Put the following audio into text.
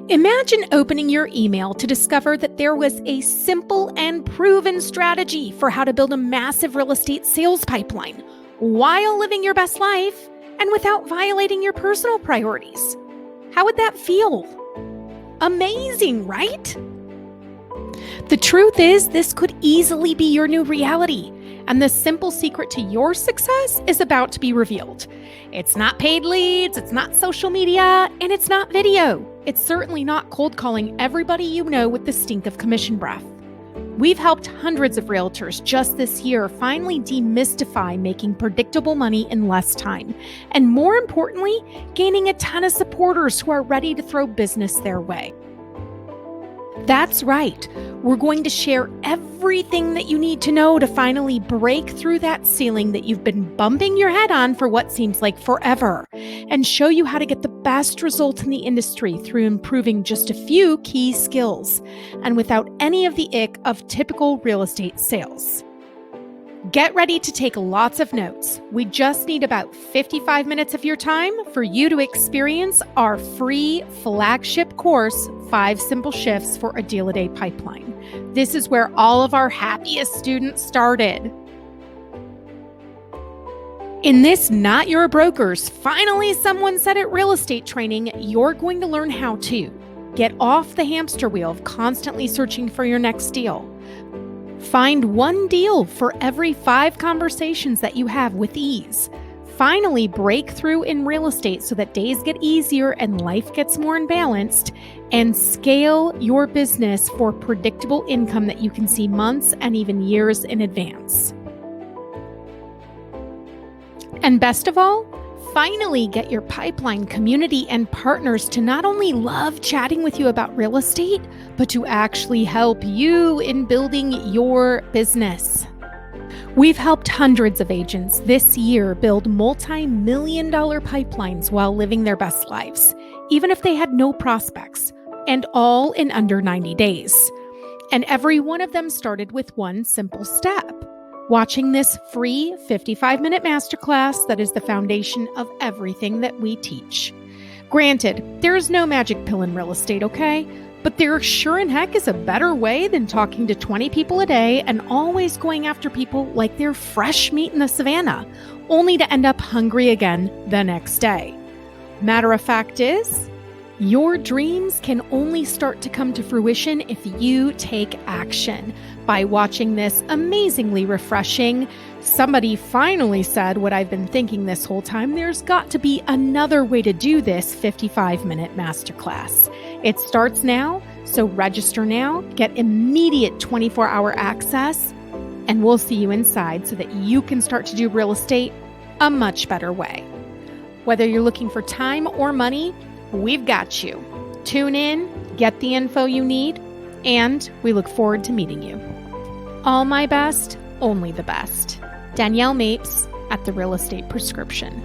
Imagine opening your email to discover that there was a simple and proven strategy for how to build a massive real estate sales pipeline while living your best life and without violating your personal priorities. How would that feel? Amazing, right? The truth is, this could easily be your new reality, and the simple secret to your success is about to be revealed. It's not paid leads, it's not social media, and it's not video. It's certainly not cold calling everybody you know with the stink of commission breath. We've helped hundreds of realtors just this year finally demystify making predictable money in less time, and more importantly, gaining a ton of supporters who are ready to throw business their way. That's right. We're going to share everything that you need to know to finally break through that ceiling that you've been bumping your head on for what seems like forever, and show you how to get the best results in the industry through improving just a few key skills, and without any of the ick of typical real estate sales. Get ready to take lots of notes. We just need about 55 minutes of your time for you to experience our free flagship course, 5 Simple Shifts for a Deal-A-Day Pipeline. This is where all of our happiest students started. In this Not Your Broker's Finally Someone Said It real estate training, you're going to learn how to get off the hamster wheel of constantly searching for your next deal. Find one deal for every 5 conversations that you have with ease. Finally, break through in real estate so that days get easier and life gets more balanced, and scale your business for predictable income that you can see months and even years in advance. And best of all, finally get your pipeline community and partners to not only love chatting with you about real estate, but to actually help you in building your business. We've helped hundreds of agents this year build multi-million-dollar pipelines while living their best lives, even if they had no prospects, and all in under 90 days. And every one of them started with one simple step: watching this free 55-minute masterclass that is the foundation of everything that we teach. Granted, there is no magic pill in real estate, okay? But there sure in heck is a better way than talking to 20 people a day and always going after people like they're fresh meat in the savannah, only to end up hungry again the next day. Matter of fact is, your dreams can only start to come to fruition if you take action by watching this amazingly refreshing "somebody finally said what I've been thinking this whole time, there's got to be another way to do this" 55-minute masterclass. It starts now, so register now, get immediate 24-hour access, and we'll see you inside so that you can start to do real estate a much better way. Whether you're looking for time or money, we've got you. Tune in, get the info you need, and we look forward to meeting you. All my best, only the best. Danielle Mapes at The Real Estate Prescription.